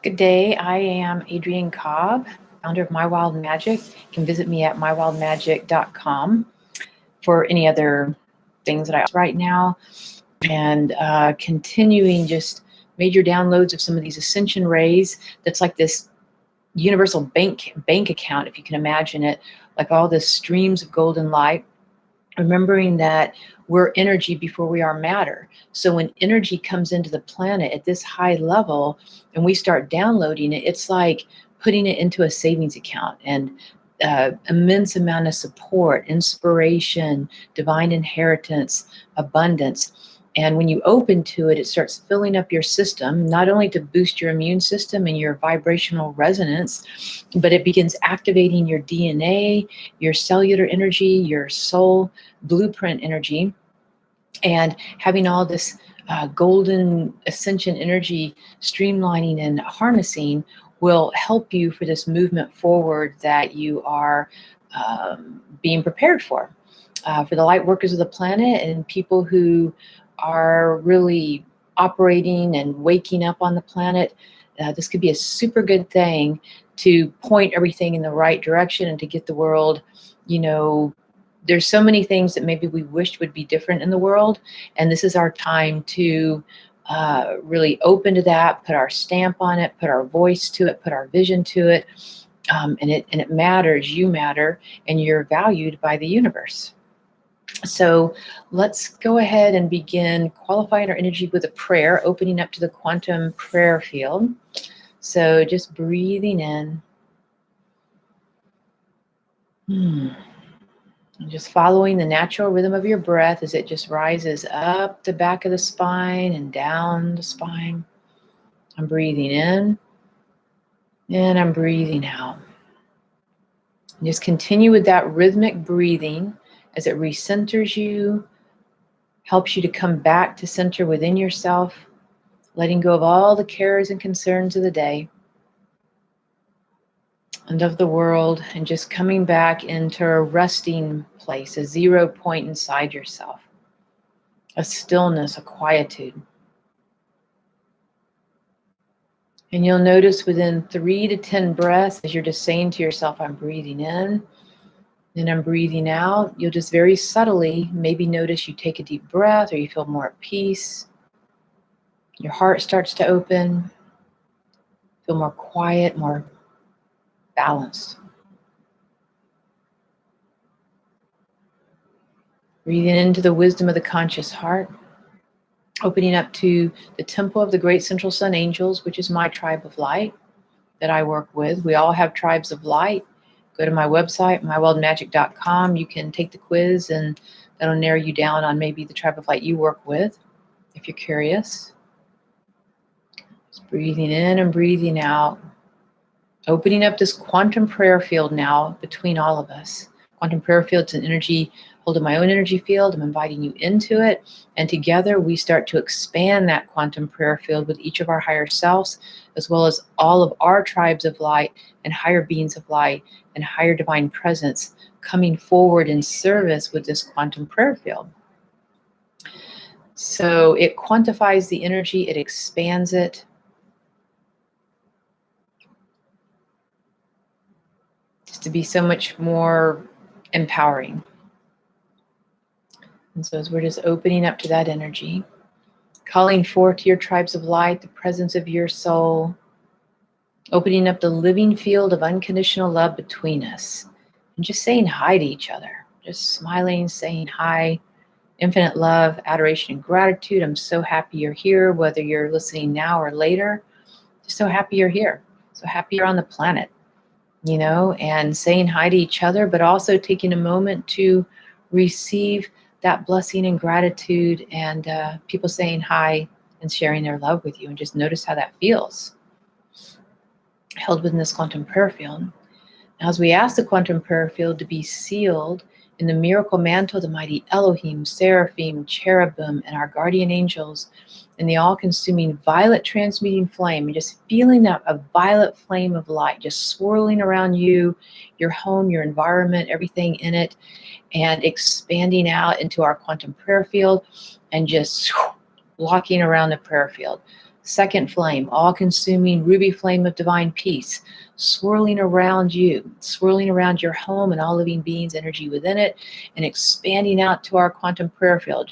Good day. I am Adrienne Cobb, founder of My Wild Magic. You can visit me at mywildmagic.com for any other things that I right now, and continuing just major downloads of some of these Ascension Rays. That's like this universal bank account, if you can imagine it, like all the streams of golden light. Remembering that we're energy before we are matter. So when energy comes into the planet at this high level and we start downloading it, it's like putting it into a savings account, and immense amount of support, inspiration, divine inheritance, abundance. And when you open to it, it starts filling up your system, not only to boost your immune system and your vibrational resonance, but it begins activating your DNA, your cellular energy, your soul blueprint energy, and having all this golden ascension energy streamlining and harnessing will help you for this movement forward that you are being prepared for the light workers of the planet and people who are really operating and waking up on the planet. This could be a super good thing to point everything in the right direction and to get the world, there's so many things that maybe we wished would be different in the world. And this is our time to really open to that, put our stamp on it, put our voice to it, put our vision to it. And it matters, you matter, and you're valued by the universe. So let's go ahead and begin qualifying our energy with a prayer, opening up to the quantum prayer field. So just breathing in. And just following the natural rhythm of your breath as it just rises up the back of the spine and down the spine. I'm breathing in and I'm breathing out. Just continue with that rhythmic breathing as it recenters you, helps you to come back to center within yourself, letting go of all the cares and concerns of the day and of the world, and just coming back into a resting place, a 0 point inside yourself, a stillness, a quietude. And you'll notice within 3 to 10 breaths, as you're just saying to yourself, I'm breathing in, and I'm breathing out, you'll just very subtly maybe notice you take a deep breath, or you feel more at peace. Your heart starts to open, feel more quiet, more balanced. Breathing into the wisdom of the conscious heart, opening up to the temple of the great central sun angels, which is my tribe of light that I work with. We all have tribes of light. Go to my website, mywildmagic.com. You can take the quiz and that'll narrow you down on maybe the tribe of light you work with, if you're curious. Just breathing in and breathing out. Opening up this quantum prayer field now between all of us. Quantum prayer field's an energy, holding my own energy field. I'm inviting you into it. And together we start to expand that quantum prayer field with each of our higher selves, as well as all of our tribes of light and higher beings of light and higher divine presence coming forward in service with this quantum prayer field. So it quantifies the energy, it expands it. Just to be so much more empowering. And so as we're just opening up to that energy, calling forth to your tribes of light, the presence of your soul, opening up the living field of unconditional love between us, and just saying hi to each other, just smiling, saying hi, infinite love, adoration, and gratitude. I'm so happy you're here, whether you're listening now or later. Just so happy you're here. So happy you're on the planet, and saying hi to each other, but also taking a moment to receive that blessing and gratitude and people saying hi and sharing their love with you, and just notice how that feels held within this quantum prayer field. Now, as we ask the quantum prayer field to be sealed in the miracle mantle of the mighty Elohim, seraphim, cherubim, and our guardian angels in the all-consuming violet transmuting flame, and just feeling that a violet flame of light just swirling around you, your home, your environment, everything in it, and expanding out into our quantum prayer field and just locking around the prayer field. Second flame, all-consuming ruby flame of divine peace, swirling around you, swirling around your home and all living beings, energy within it, and expanding out to our quantum prayer field,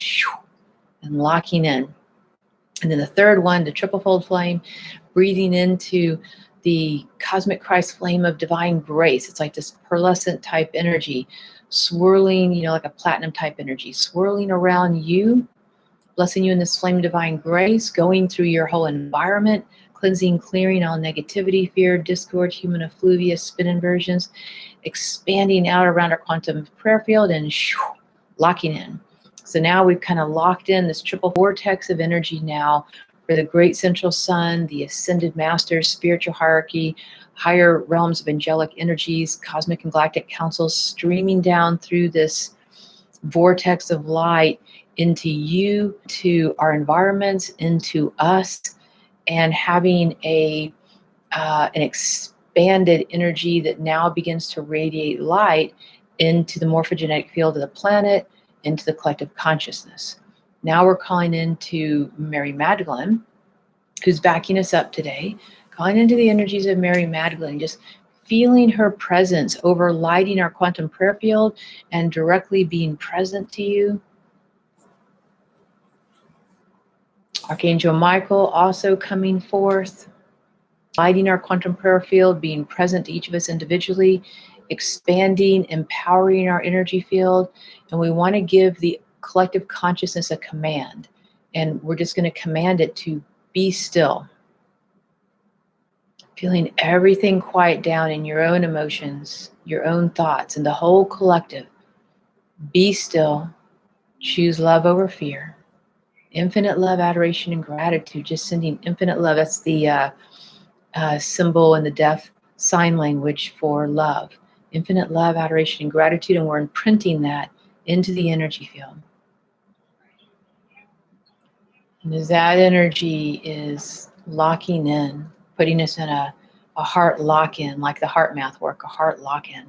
and locking in. And then the third one, the triple fold flame, breathing into the cosmic Christ flame of divine grace. It's like this pearlescent type energy, swirling, like a platinum type energy, swirling around you, blessing you in this flame of divine grace, going through your whole environment, cleansing, clearing all negativity, fear, discord, human effluvia, spin inversions, expanding out around our quantum prayer field and locking in. So now we've kind of locked in this triple vortex of energy now for the great central sun, the ascended masters, spiritual hierarchy, higher realms of angelic energies, cosmic and galactic councils streaming down through this vortex of light into you, to our environments, into us, and having an expanded energy that now begins to radiate light into the morphogenetic field of the planet, into the collective consciousness. Now we're calling into Mary Magdalene, who's backing us up today, calling into the energies of Mary Magdalene, just feeling her presence over lighting our quantum prayer field and directly being present to you. Archangel Michael also coming forth, lighting our quantum prayer field, being present to each of us individually, expanding, empowering our energy field. And we want to give the collective consciousness a command. And we're just going to command it to be still. Feeling everything quiet down in your own emotions, your own thoughts, and the whole collective. Be still. Choose love over fear. Infinite love, adoration, and gratitude. Just sending infinite love. That's the symbol in the deaf sign language for love. Infinite love, adoration, and gratitude. And we're imprinting that into the energy field. And as that energy is locking in, putting us in a heart lock-in, like the heart math work, a heart lock-in.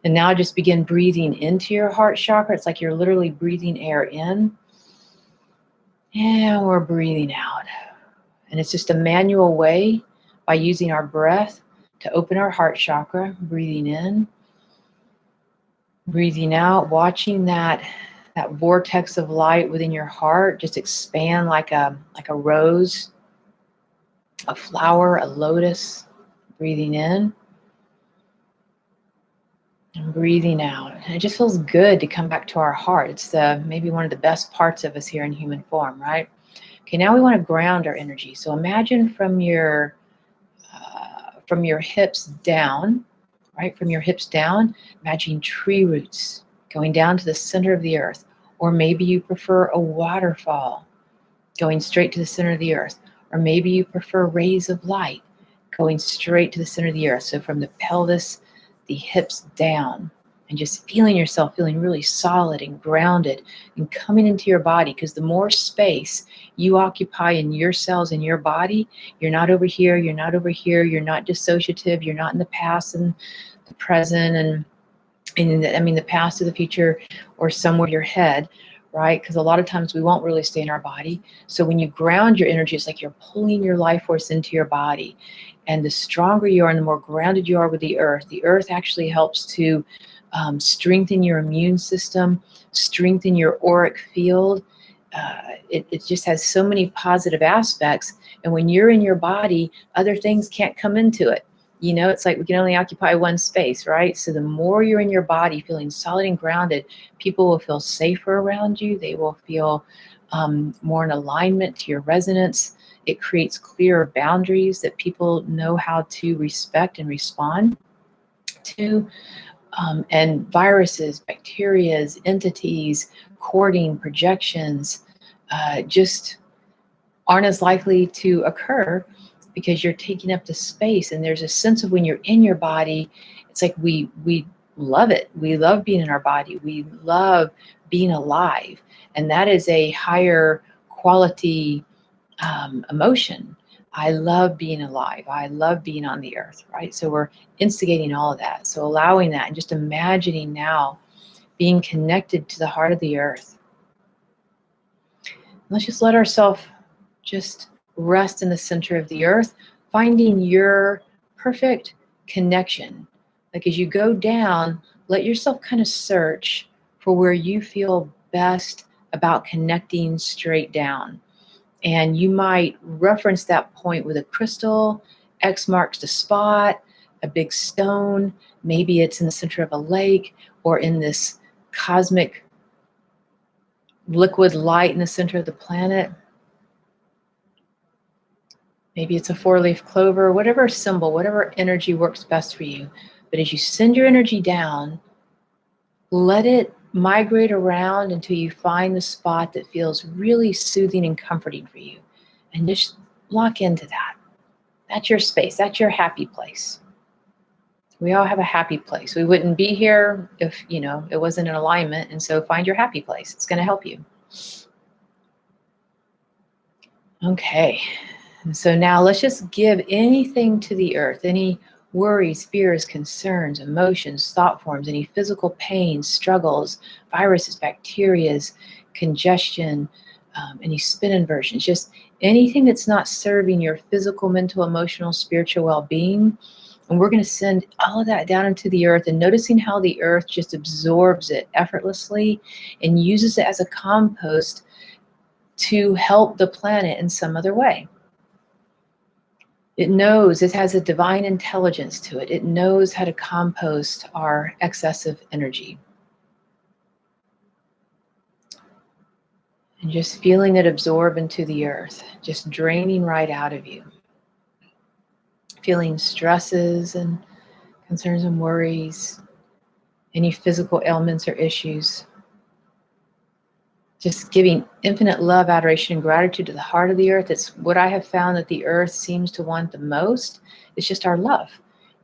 And now just begin breathing into your heart chakra. It's like you're literally breathing air in. And we're breathing out. And it's just a manual way by using our breath to open our heart chakra, breathing in, breathing out, watching that vortex of light within your heart just expand like a rose, a flower, a lotus. Breathing in and breathing out. And it just feels good to come back to our heart. It's maybe one of the best parts of us here in human form, right? Okay, now we want to ground our energy. So imagine from your hips down, right? From your hips down, imagine tree roots going down to the center of the earth. Or maybe you prefer a waterfall going straight to the center of the earth. Or maybe you prefer rays of light going straight to the center of the earth. So from the pelvis, the hips down, and just feeling yourself feeling really solid and grounded and coming into your body, because the more space you occupy in your cells in your body, you're not over here, you're not over here, you're not dissociative, you're not in the past and the present and the past or the future or somewhere in your head, right? Because a lot of times we won't really stay in our body. So when you ground your energy, it's like you're pulling your life force into your body. And the stronger you are and the more grounded you are with the earth actually helps to strengthen your immune system, strengthen your auric field. It just has so many positive aspects. And when you're in your body, other things can't come into it. It's like we can only occupy one space, right? So the more you're in your body feeling solid and grounded, people will feel safer around you. They will feel more in alignment to your resonance. It creates clearer boundaries that people know how to respect and respond to. And viruses, bacterias, entities, cording, projections just aren't as likely to occur because you're taking up the space. And there's a sense of when you're in your body, it's like we love it. We love being in our body. We love being alive. And that is a higher quality emotion. I love being alive. I love being on the earth, right? So we're instigating all of that. So allowing that and just imagining now being connected to the heart of the earth. Let's just let ourselves Just rest in the center of the earth, finding your perfect connection. Like as you go down, let yourself kind of search for where you feel best about connecting straight down. And you might reference that point with a crystal. X marks the spot, a big stone. Maybe it's in the center of a lake or in this cosmic liquid light in the center of the planet. Maybe it's a 4-leaf clover, whatever symbol, whatever energy works best for you. But as you send your energy down, let it migrate around until you find the spot that feels really soothing and comforting for you. And just lock into that. That's your space. That's your happy place. We all have a happy place. We wouldn't be here if, it wasn't in alignment. And so find your happy place. It's going to help you. Okay. And so now let's just give anything to the earth, any worries, fears, concerns, emotions, thought forms, any physical pain, struggles, viruses, bacterias, congestion, any spin inversions, just anything that's not serving your physical, mental, emotional, spiritual well-being. And we're going to send all of that down into the earth and noticing how the earth just absorbs it effortlessly and uses it as a compost to help the planet in some other way. It knows, it has a divine intelligence to it. It knows how to compost our excessive energy. And just feeling it absorb into the earth, just draining right out of you. Feeling stresses and concerns and worries, any physical ailments or issues. Just giving infinite love, adoration, and gratitude to the heart of the earth. It's what I have found that the earth seems to want the most. It's just our love.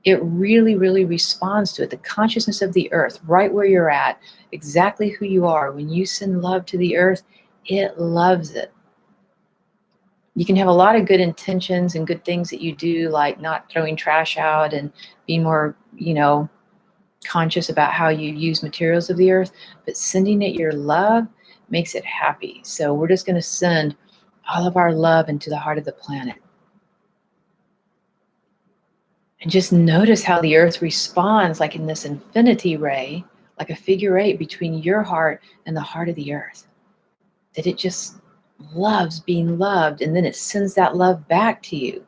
It really, really responds to it. The consciousness of the earth, right where you're at, exactly who you are. When you send love to the earth, it loves it. You can have a lot of good intentions and good things that you do, like not throwing trash out and being more, conscious about how you use materials of the earth, but sending it your love makes it happy. So we're just going to send all of our love into the heart of the planet. And just notice how the earth responds, like in this infinity ray, like a figure 8 between your heart and the heart of the earth. That it just loves being loved, and then it sends that love back to you.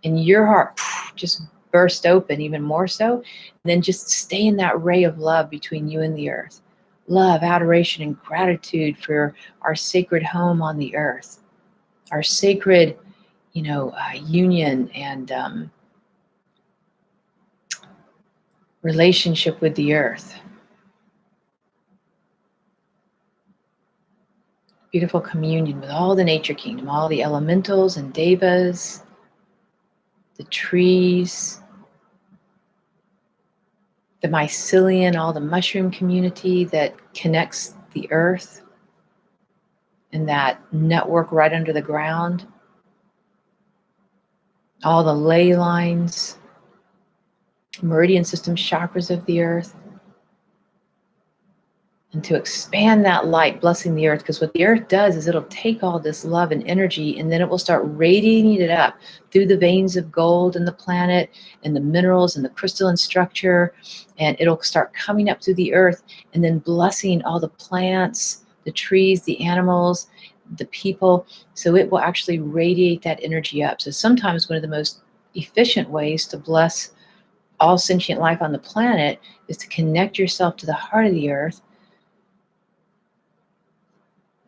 And your heart just burst open even more so. And then just stay in that ray of love between you and the earth. Love, adoration, and gratitude for our sacred home on the earth. Our sacred, union and relationship with the earth. Beautiful communion with all the nature kingdom, all the elementals and devas, the trees, the mycelium, all the mushroom community that connects the earth and that network right under the ground, all the ley lines, meridian system chakras of the earth, and to expand that light, blessing the earth, because what the earth does is it'll take all this love and energy and then it will start radiating it up through the veins of gold in the planet and the minerals and the crystalline structure, and it'll start coming up through the earth and then blessing all the plants, the trees, the animals, the people. So it will actually radiate that energy up. So sometimes one of the most efficient ways to bless all sentient life on the planet is to connect yourself to the heart of the earth.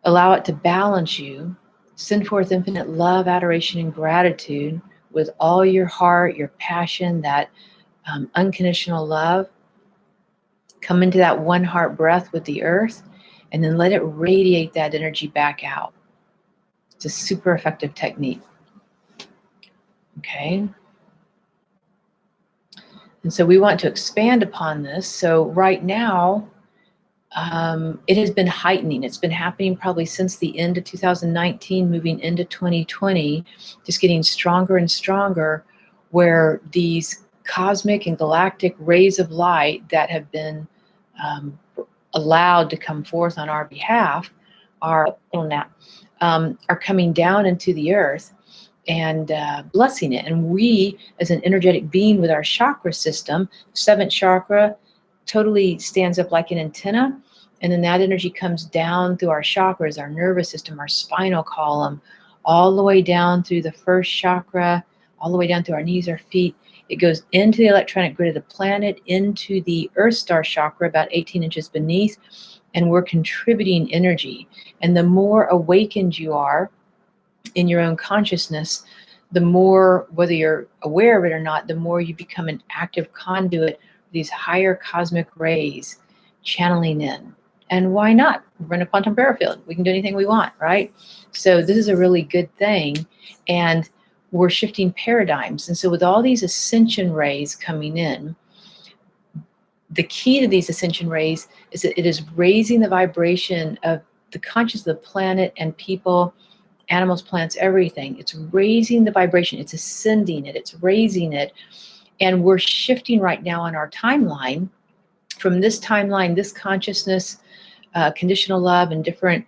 Allow it to balance you. Send forth infinite love, adoration, and gratitude with all your heart, your passion, that unconditional love. Come into that one heart breath with the earth, and then let it radiate that energy back out. It's a super effective technique. Okay. And so we want to expand upon this. So right now, it has been heightening. It's been happening probably since the end of 2019, moving into 2020, just getting stronger and stronger, where these cosmic and galactic rays of light that have been allowed to come forth on our behalf are are coming down into the earth and blessing it. And we, as an energetic being with our chakra system, seventh chakra totally stands up like an antenna. And then that energy comes down through our chakras, our nervous system, our spinal column, all the way down through the first chakra, all the way down through our knees, our feet. It goes into the electronic grid of the planet, into the Earth Star chakra, about 18 inches beneath, and we're contributing energy. And the more awakened you are in your own consciousness, the more, whether you're aware of it or not, the more you become an active conduit for these higher cosmic rays channeling in. And why not? We're in a quantum prayer field. We can do anything we want, right? So this is a really good thing. And we're shifting paradigms. And so with all these ascension rays coming in, the key to these ascension rays is that it is raising the vibration of the consciousness of the planet and people, animals, plants, everything. It's raising the vibration. It's ascending it. It's raising it. And we're shifting right now on our timeline from this timeline, this consciousness, conditional love, and different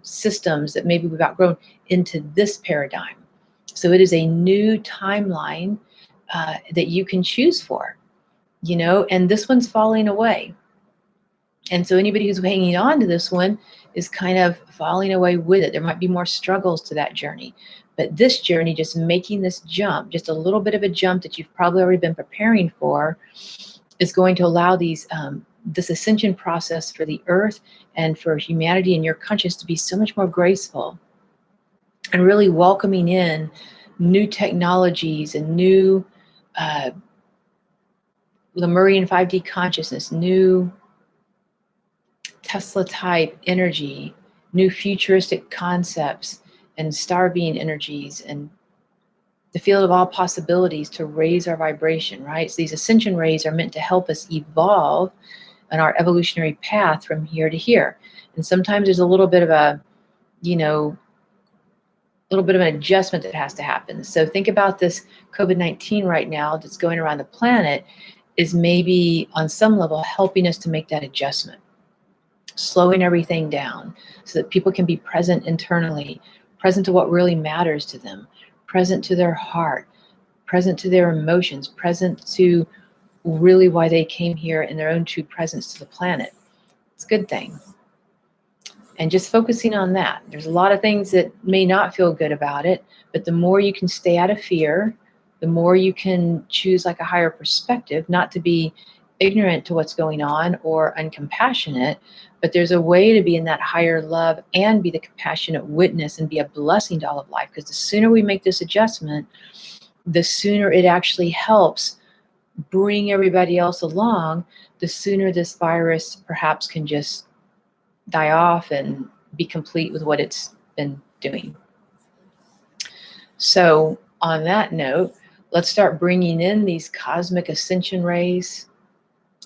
systems that maybe we've outgrown into this paradigm. So it is a new timeline that you can choose for, you know, and this one's falling away. And so anybody who's hanging on to this one is kind of falling away with it. There might be more struggles to that journey. But this journey, just making this jump, just a little bit of a jump that you've probably already been preparing for, is going to allow these this ascension process for the earth and for humanity and your consciousness to be so much more graceful, and really welcoming in new technologies and new Lemurian 5D consciousness, new Tesla type energy, new futuristic concepts and star being energies, and the field of all possibilities to raise our vibration, right? So these ascension rays are meant to help us evolve on our evolutionary path from here to here. And sometimes there's a little bit of a, you know, little bit of an adjustment that has to happen. So think about this COVID-19 right now that's going around the planet is maybe on some level helping us to make that adjustment, slowing everything down so that people can be present internally, present to what really matters to them, present to their heart, present to their emotions, present to really why they came here in their own true presence to the planet. It's a good thing. And just focusing on that. There's a lot of things that may not feel good about it, but the more you can stay out of fear, the more you can choose like a higher perspective, not to be ignorant to what's going on or uncompassionate, but there's a way to be in that higher love and be the compassionate witness and be a blessing to all of life. Because the sooner we make this adjustment, the sooner it actually helps bring everybody else along, the sooner this virus perhaps can just die off and be complete with what it's been doing. So on that note, let's start bringing in these cosmic ascension rays,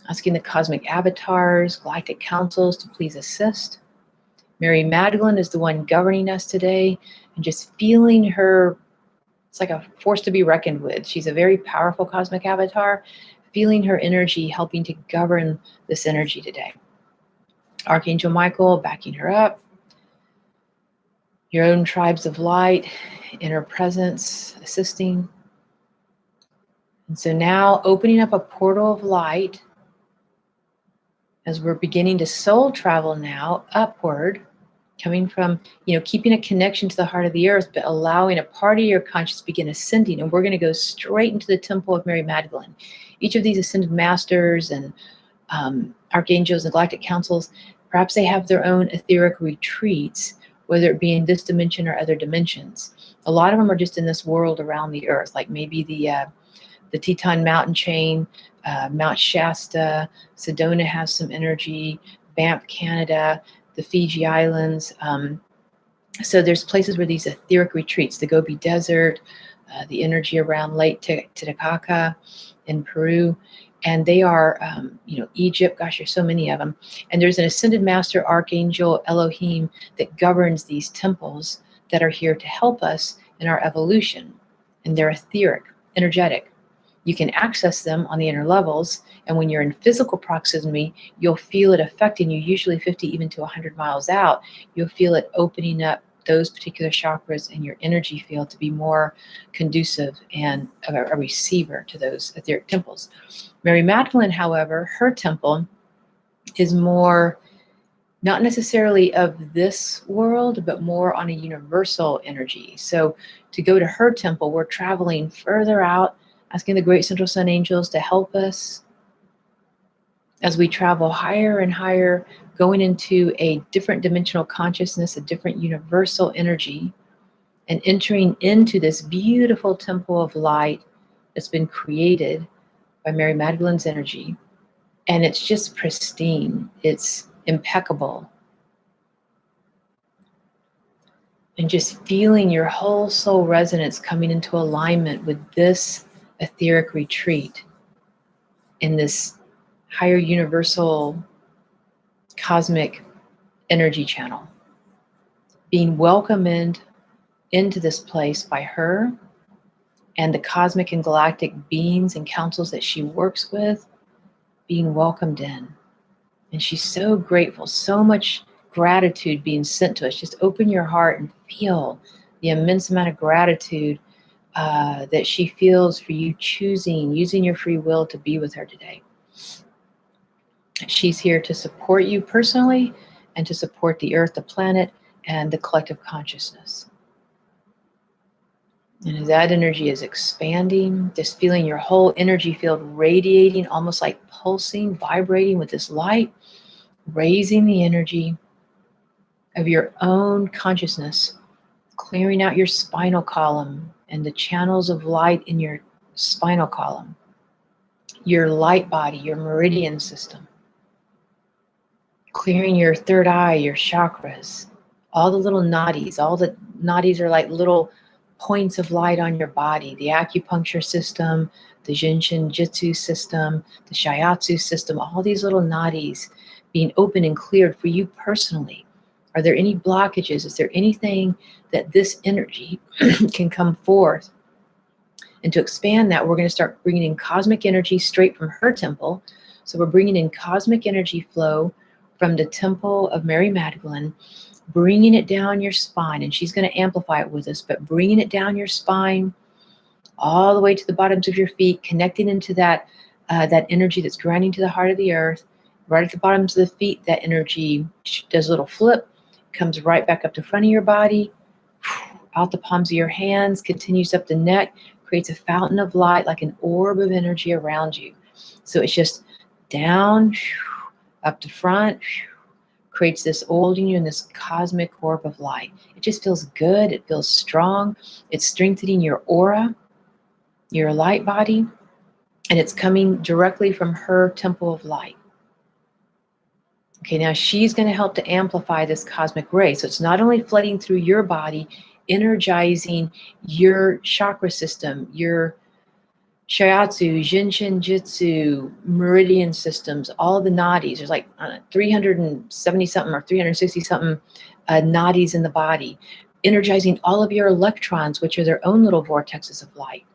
asking the cosmic avatars, galactic councils to please assist. Mary Magdalene is the one governing us today, and just feeling her, it's like a force to be reckoned with. She's a very powerful cosmic avatar, feeling her energy helping to govern this energy today. Archangel Michael backing her up. Your own tribes of light, inner presence, assisting. And so now opening up a portal of light as we're beginning to soul travel now upward, coming from, you know, keeping a connection to the heart of the earth, but allowing a part of your consciousness begin ascending. And we're going to go straight into the temple of Mary Magdalene. Each of these ascended masters and archangels and galactic councils, perhaps they have their own etheric retreats, whether it be in this dimension or other dimensions. A lot of them are just in this world around the earth, like maybe the Teton mountain chain, Mount Shasta, Sedona has some energy, Banff, Canada, the Fiji Islands. So there's places where these etheric retreats, the Gobi Desert, the energy around Lake Titicaca in Peru, and they are, you know, Egypt, gosh, there's so many of them. And there's an ascended master archangel, Elohim, that governs these temples that are here to help us in our evolution. And they're etheric, energetic. You can access them on the inner levels, and when you're in physical proximity, you'll feel it affecting you, usually 50 even to 100 miles out. You'll feel it opening up those particular chakras in your energy field to be more conducive and a receiver to those etheric temples. Mary Magdalene, however, her temple is more not necessarily of this world, but more on a universal energy. So to go to her temple, we're traveling further out, asking the great central sun angels to help us as we travel higher and higher, going into a different dimensional consciousness, a different universal energy, and entering into this beautiful temple of light that's been created by Mary Magdalene's energy. And it's just pristine. It's impeccable. And just feeling your whole soul resonance coming into alignment with this etheric retreat in this higher universal cosmic energy channel. Being welcomed into this place by her and the cosmic and galactic beings and councils that she works with, being welcomed in. And she's so grateful, so much gratitude being sent to us. Just open your heart and feel the immense amount of gratitude that she feels for you using your free will to be with her today. She's here to support you personally and to support the earth, the planet, and the collective consciousness. And as that energy is expanding, just feeling your whole energy field radiating, almost like pulsing, vibrating with this light, raising the energy of your own consciousness, clearing out your spinal column and the channels of light in your spinal column, your light body, your meridian system, clearing your third eye, your chakras, all the little nadis. All the nadis are like little points of light on your body. The acupuncture system, the Jinshin Jitsu system, the Shiatsu system, all these little nadis being open and cleared for you personally. Are there any blockages? Is there anything that this energy can come forth? And to expand that, we're going to start bringing in cosmic energy straight from her temple. So we're bringing in cosmic energy flow from the temple of Mary Magdalene, bringing it down your spine, and she's going to amplify it with us, but bringing it down your spine all the way to the bottoms of your feet, connecting into that energy that's grounding to the heart of the earth. Right at the bottoms of the feet, that energy does a little flip, comes right back up to the front of your body, out the palms of your hands, continues up the neck, creates a fountain of light like an orb of energy around you. So it's just down, up to front, creates this holding you in this cosmic orb of light. It just feels good. It feels strong. It's strengthening your aura, your light body, and it's coming directly from her temple of light. Okay, now she's going to help to amplify this cosmic ray. So it's not only flooding through your body, energizing your chakra system, your Shiatsu, Jinshin Jitsu, meridian systems, all the nadis. There's like 370 something or 360 something nadis in the body, energizing all of your electrons, which are their own little vortexes of light.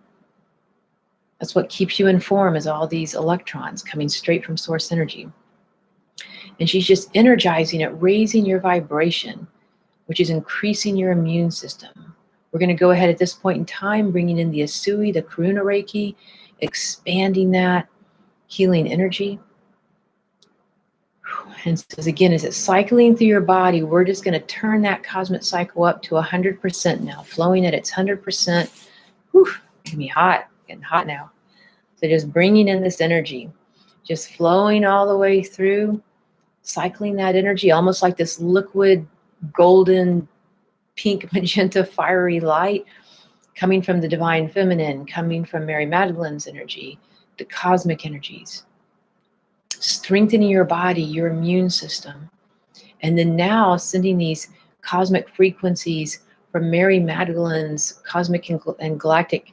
That's what keeps you in form, is all these electrons coming straight from source energy. And she's just energizing it, raising your vibration, which is increasing your immune system. We're going to go ahead at this point in time, bringing in the Asui, the Karuna Reiki, expanding that healing energy. And so again, as it's cycling through your body, we're just going to turn that cosmic cycle up to 100% now, flowing at its 100%. Whew, it's going to be hot, getting hot now. So just bringing in this energy, just flowing all the way through, cycling that energy, almost like this liquid, golden, pink, magenta, fiery light coming from the divine feminine, coming from Mary Magdalene's energy, the cosmic energies, strengthening your body, your immune system. And then now sending these cosmic frequencies from Mary Magdalene's cosmic and galactic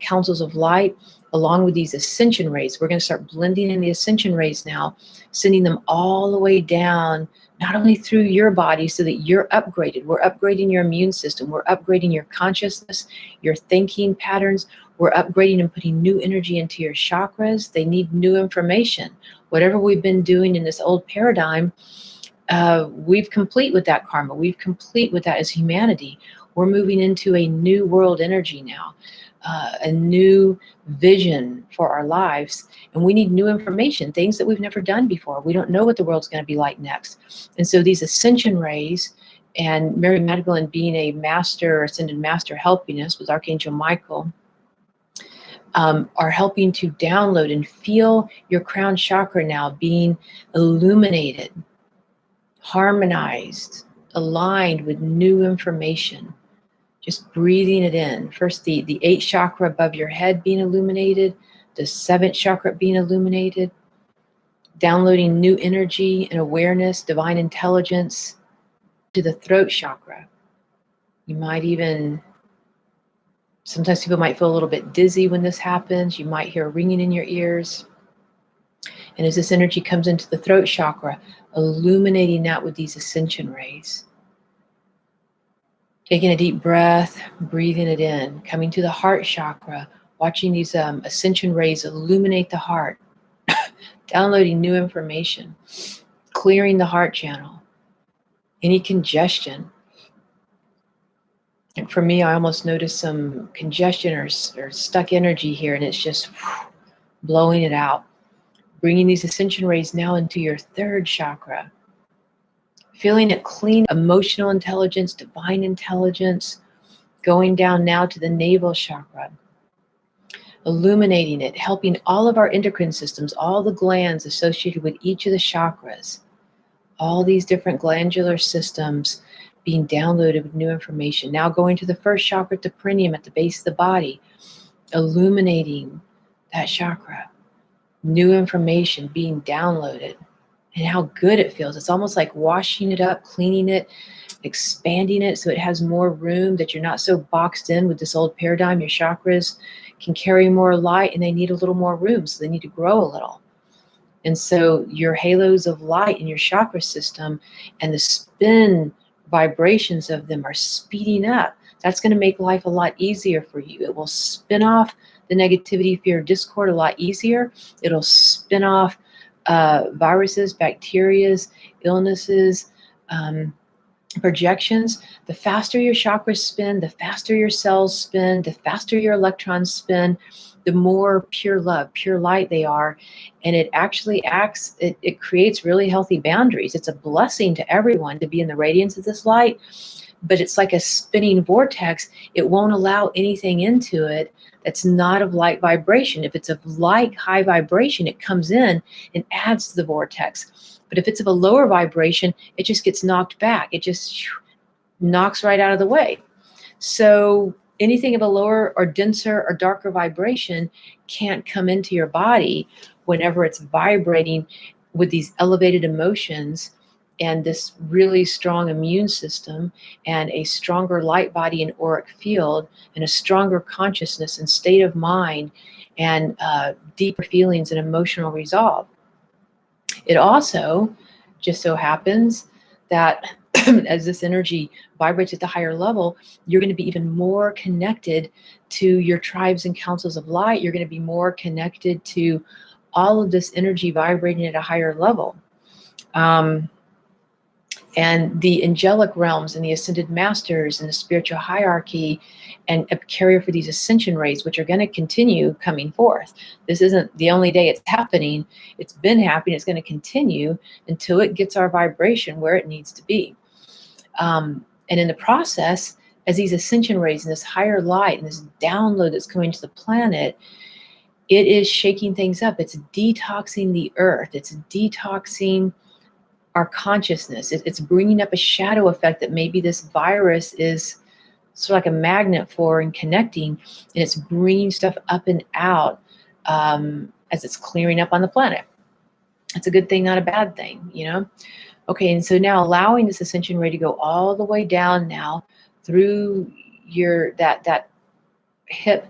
councils of light, along with these ascension rays. We're going to start blending in the ascension rays now, sending them all the way down, not only through your body so that you're upgraded. We're upgrading your immune system. We're upgrading your consciousness, your thinking patterns. We're upgrading and putting new energy into your chakras. They need new information. Whatever we've been doing in this old paradigm we've complete with that karma. We've complete with that as humanity. We're moving into a new world energy now, a new vision for our lives. And we need new information, things that we've never done before. We don't know what the world's going to be like next. And so these Ascension Rays, and Mary Magdalene being a master, ascended master, helping us with Archangel Michael, are helping to download and feel your crown chakra now being illuminated, harmonized, aligned with new information. Just breathing it in. First, the 8th chakra above your head being illuminated, the 7th chakra being illuminated, downloading new energy and awareness, divine intelligence to the throat chakra. You might even, sometimes people might feel a little bit dizzy when this happens. You might hear a ringing in your ears. And as this energy comes into the throat chakra, illuminating that with these Ascension Rays. Taking a deep breath, breathing it in, coming to the heart chakra, watching these Ascension Rays illuminate the heart, downloading new information, clearing the heart channel, any congestion. And for me, I almost noticed some congestion or stuck energy here, and it's just blowing it out. Bringing these Ascension Rays now into your 3rd chakra. Feeling it clean, emotional intelligence, divine intelligence, going down now to the navel chakra. Illuminating it, helping all of our endocrine systems, all the glands associated with each of the chakras, all these different glandular systems being downloaded with new information. Now going to the 1st chakra, the perineum at the base of the body, illuminating that chakra. New information being downloaded. And how good it feels. It's almost like washing it up, cleaning it, expanding it so it has more room, that you're not so boxed in with this old paradigm. Your chakras can carry more light and they need a little more room, so they need to grow a little. And so your halos of light in your chakra system and the spin vibrations of them are speeding up. That's going to make life a lot easier for you. It will spin off the negativity, fear, discord a lot easier. It'll spin off viruses, bacterias, illnesses, projections. The faster your chakras spin, the faster your cells spin, the faster your electrons spin, the more pure love, pure light they are. And it actually acts, it creates really healthy boundaries. It's a blessing to everyone to be in the radiance of this light, but it's like a spinning vortex. It won't allow anything into it that's not of light vibration. If it's of light, high vibration, it comes in and adds to the vortex. But if it's of a lower vibration, it just gets knocked back. It just knocks right out of the way. So anything of a lower or denser or darker vibration can't come into your body whenever it's vibrating with these elevated emotions and this really strong immune system and a stronger light body and auric field and a stronger consciousness and state of mind and deeper feelings and emotional resolve. It also just so happens that as this energy vibrates at the higher level, you're going to be even more connected to your tribes and councils of light. You're going to be more connected to all of this energy vibrating at a higher level. And the angelic realms and the ascended masters and the spiritual hierarchy and a carrier for these ascension rays, which are going to continue coming forth. This isn't the only day it's happening. It's been happening. It's going to continue until it gets our vibration where it needs to be. And in the process, as these ascension rays and this higher light and this download that's coming to the planet, it is shaking things up. It's detoxing the earth. It's detoxing our consciousness. It's bringing up a shadow effect that maybe this virus is sort of like a magnet for and connecting, and it's bringing stuff up and out as it's clearing up on the planet. It's a good thing, not a bad thing, you know? Okay, and so now allowing this ascension ray to go all the way down now through your that hip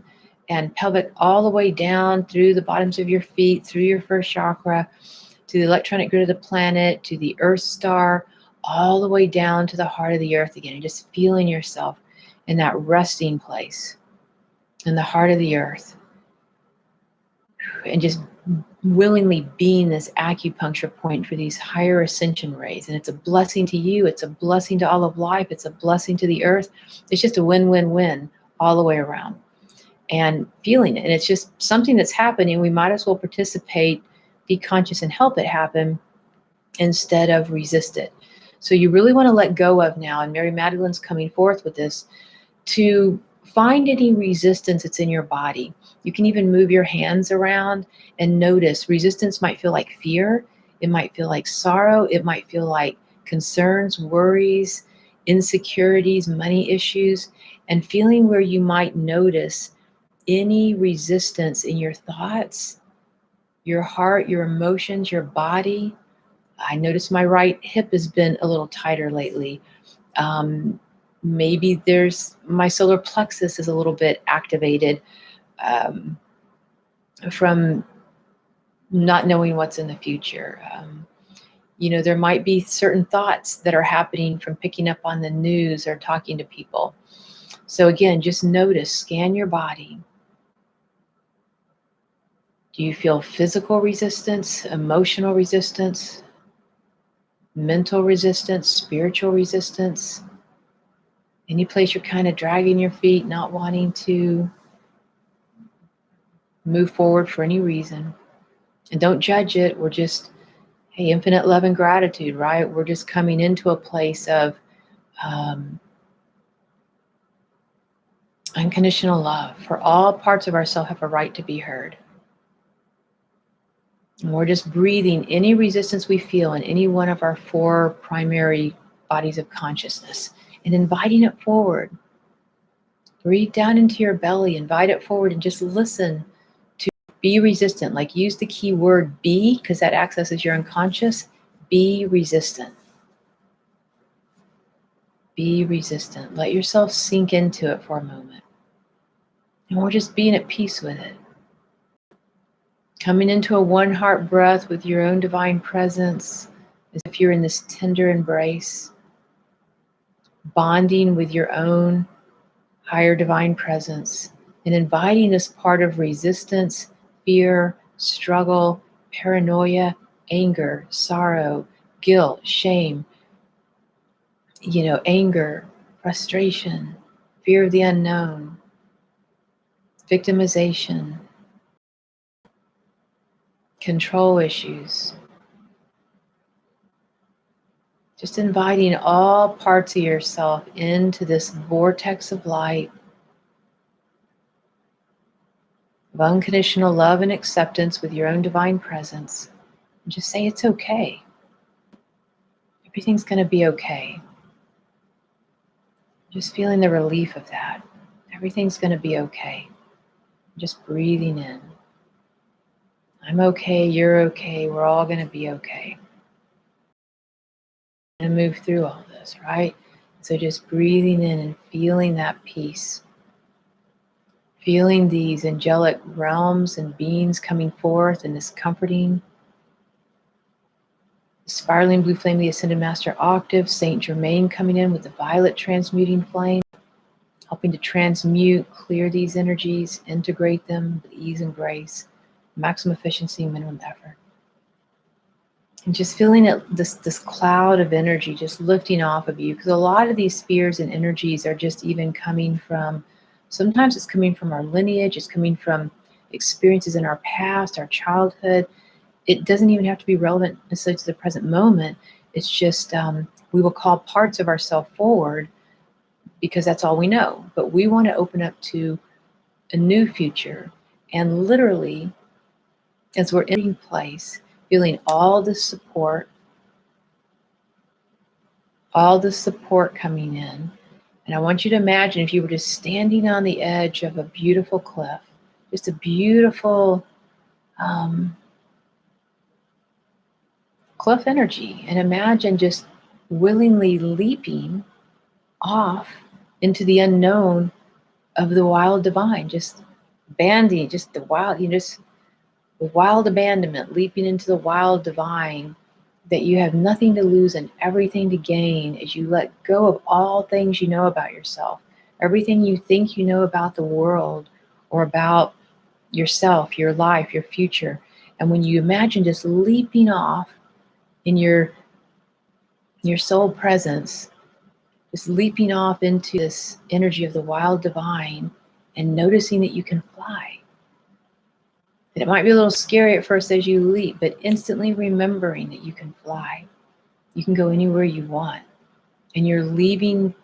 and pelvic, all the way down through the bottoms of your feet, through your first chakra, to the electronic grid of the planet, to the earth star, all the way down to the heart of the earth again, and just feeling yourself in that resting place in the heart of the earth, and just willingly being this acupuncture point for these higher ascension rays. And it's a blessing to you. It's a blessing to all of life. It's a blessing to the earth. It's just a win-win-win all the way around. And feeling it. And it's just something that's happening. We might as well participate, be conscious, and help it happen instead of resist it. So you really want to let go of now, and Mary Magdalene's coming forth with this, to find any resistance that's in your body. You can even move your hands around and notice. Resistance might feel like fear. It might feel like sorrow. It might feel like concerns, worries, insecurities, money issues, and feeling where you might notice any resistance in your thoughts, your heart, your emotions, your body. I notice my right hip has been a little tighter lately. Maybe my solar plexus is a little bit activated from not knowing what's in the future. There might be certain thoughts that are happening from picking up on the news or talking to people. So again, just notice, scan your body. Do you feel physical resistance, emotional resistance, mental resistance, spiritual resistance? Any place you're kind of dragging your feet, not wanting to move forward for any reason? And don't judge it. We're just, hey, infinite love and gratitude, right? We're just coming into a place of unconditional love. For all parts of ourselves have a right to be heard. And we're just breathing any resistance we feel in any one of our 4 primary bodies of consciousness and inviting it forward. Breathe down into your belly, invite it forward, and just listen to be resistant. Like, use the key word be, because that accesses your unconscious. Be resistant. Be resistant. Let yourself sink into it for a moment. And we're just being at peace with it. Coming into a one heart breath with your own divine presence, as if you're in this tender embrace, bonding with your own higher divine presence, and inviting this part of resistance, fear, struggle, paranoia, anger, sorrow, guilt, shame, anger, frustration, fear of the unknown, victimization, control issues. Just inviting all parts of yourself into this vortex of light, of unconditional love and acceptance with your own divine presence. And just say it's okay. Everything's going to be okay. Just feeling the relief of that. Everything's going to be okay. Just breathing in. I'm okay, you're okay, we're all going to be okay. And move through all this, right? So just breathing in and feeling that peace. Feeling these angelic realms and beings coming forth in this comforting, spiraling blue flame, the Ascended Master Octave, Saint Germain coming in with the violet transmuting flame, helping to transmute, clear these energies, integrate them with ease and grace, maximum efficiency, minimum effort. And just feeling it, this cloud of energy just lifting off of you, because a lot of these spheres and energies are just even coming from, sometimes it's coming from our lineage, it's coming from experiences in our past, our childhood. It doesn't even have to be relevant necessarily to the present moment. It's just, we will call parts of ourselves forward because that's all we know. But we want to open up to a new future. And literally, as we're in place, feeling all the support coming in. And I want you to imagine if you were just standing on the edge of a beautiful cliff, just a beautiful cliff energy, and imagine just willingly leaping off into the unknown of the wild divine, just banding, just the wild, the wild abandonment, leaping into the wild divine, that you have nothing to lose and everything to gain as you let go of all things you know about yourself, everything you think you know about the world or about yourself, your life, your future, And when you imagine just leaping off in your soul presence, just leaping off into this energy of the wild divine and noticing that you can fly. And it might be a little scary at first as you leap, but instantly remembering that you can fly. You can go anywhere you want. And you're leaving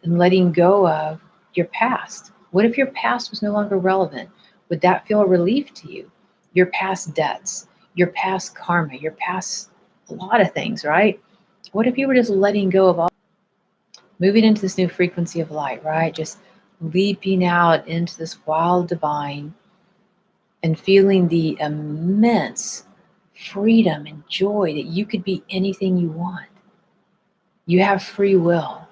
and letting go of your past. What if your past was no longer relevant? Would that feel a relief to you? Your past debts, your past karma, your past a lot of things, right? What if you were just letting go of all, moving into this new frequency of light, right? Just leaping out into this wild divine and feeling the immense freedom and joy that you could be anything you want. You have free will.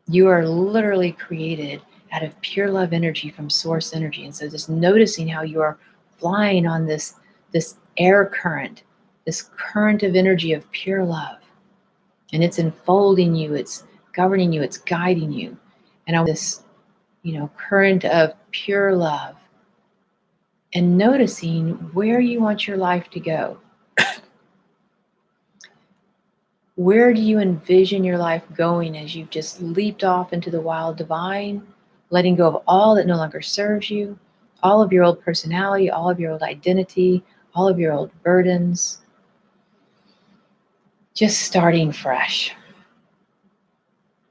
You are literally created out of pure love energy from source energy. And so just noticing how you are flying on this air current, this current of energy of pure love. And it's enfolding you, it's governing you, it's guiding you. And on this, current of pure love. And noticing where you want your life to go. Where do you envision your life going as you've just leaped off into the wild divine, letting go of all that no longer serves you, all of your old personality, all of your old identity, all of your old burdens, just starting fresh.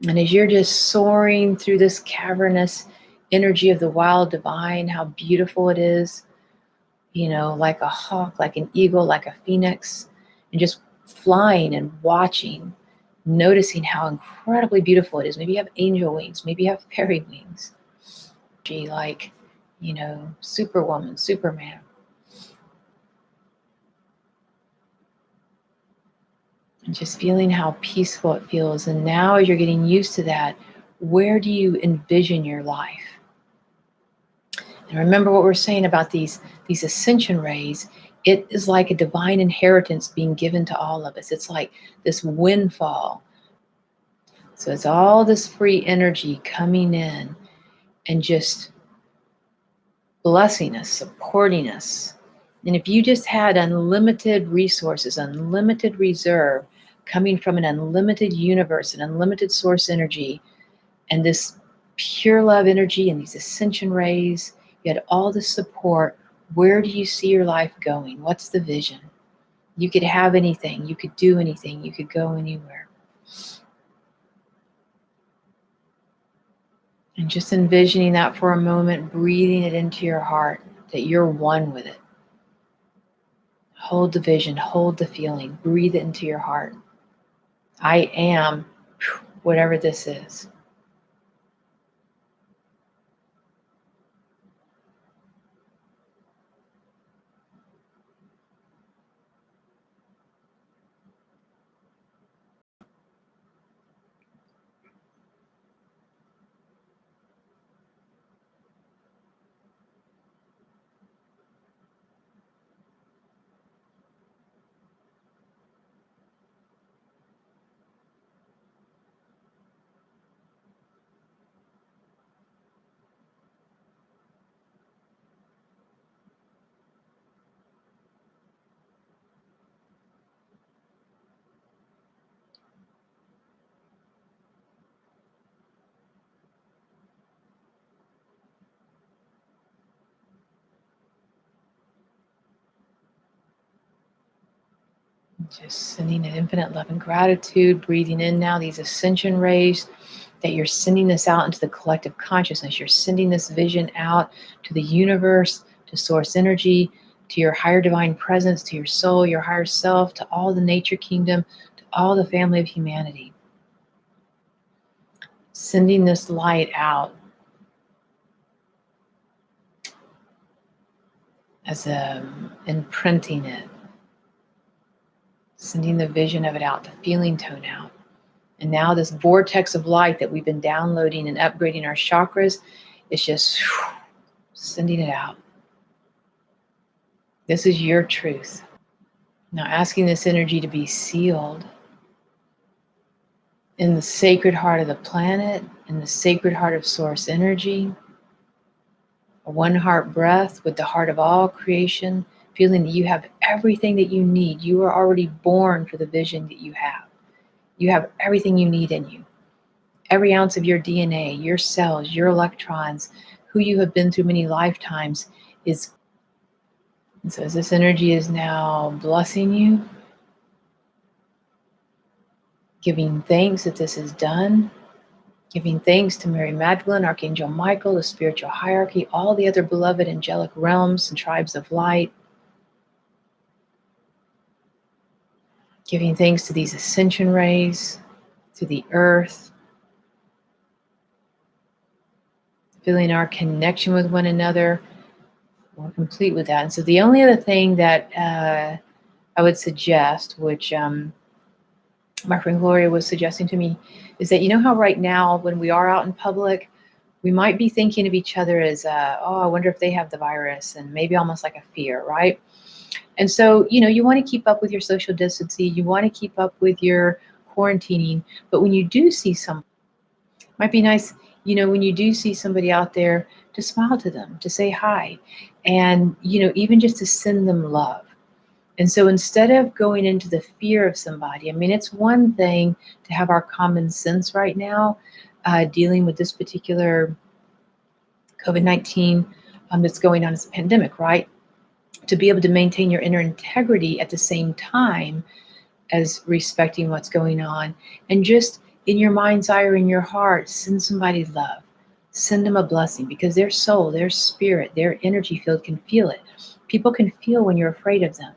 And as you're just soaring through this cavernous energy of the wild divine, how beautiful it is, like a hawk, like an eagle, like a phoenix, and just flying and watching, noticing how incredibly beautiful it is. Maybe you have angel wings, maybe you have fairy wings, like, Superwoman, Superman. And just feeling how peaceful it feels. And now as you're getting used to that, where do you envision your life? And remember what we're saying about these ascension rays. It is like a divine inheritance being given to all of us. It's like this windfall. So it's all this free energy coming in and just blessing us, supporting us. And if you just had unlimited resources, unlimited reserve coming from an unlimited universe, an unlimited source energy, and this pure love energy and these ascension rays, you had all this support. Where do you see your life going? What's the vision? You could have anything. You could do anything. You could go anywhere. And just envisioning that for a moment, breathing it into your heart, that you're one with it. Hold the vision, hold the feeling, breathe it into your heart. I am whatever this is. Just sending an infinite love and gratitude, breathing in now these ascension rays, that you're sending this out into the collective consciousness. You're sending this vision out to the universe, to source energy, to your higher divine presence, to your soul, your higher self, to all the nature kingdom, to all the family of humanity. Sending this light out as imprinting it. Sending the vision of it out, the feeling tone out. And now this vortex of light that we've been downloading and upgrading our chakras is just sending it out. This is your truth. Now asking this energy to be sealed in the sacred heart of the planet, in the sacred heart of source energy, a one heart breath with the heart of all creation, feeling that you have everything that you need. You are already born for the vision that you have. You have everything you need in you. Every ounce of your DNA, your cells, your electrons, who you have been through many lifetimes is. And so as this energy is now blessing you, giving thanks that this is done, giving thanks to Mary Magdalene, Archangel Michael, the spiritual hierarchy, all the other beloved angelic realms and tribes of light, giving thanks to these ascension rays, to the earth, feeling our connection with one another. We're complete with that. And so the only other thing that I would suggest, which my friend Gloria was suggesting to me, is that, you know how right now when we are out in public, we might be thinking of each other as, oh, I wonder if they have the virus, and maybe almost like a fear, right? And so, you want to keep up with your social distancing, you want to keep up with your quarantining, but when you do see someone, it might be nice, when you do see somebody out there, to smile to them, to say hi, and, even just to send them love. And so instead of going into the fear of somebody, I mean, it's one thing to have our common sense right now, dealing with this particular COVID-19 that's going on as a pandemic, right? To be able to maintain your inner integrity at the same time as respecting what's going on. And just in your mind's eye or in your heart, send somebody love. Send them a blessing, because their soul, their spirit, their energy field can feel it. People can feel when you're afraid of them.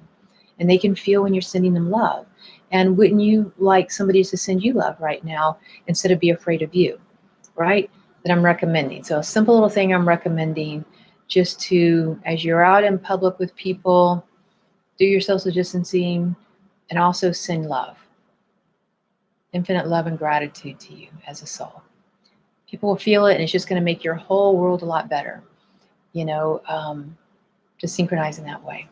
And they can feel when you're sending them love. And wouldn't you like somebody to send you love right now instead of be afraid of you, right? That I'm recommending. So a simple little thing I'm recommending, just to, as you're out in public with people, do your social distancing and also send love. Infinite love and gratitude to you as a soul. People will feel it, and it's just going to make your whole world a lot better, just synchronize in that way.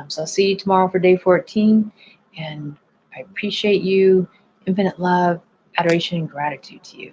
So I'll see you tomorrow for day 14, and I appreciate you. Infinite love, adoration, and gratitude to you.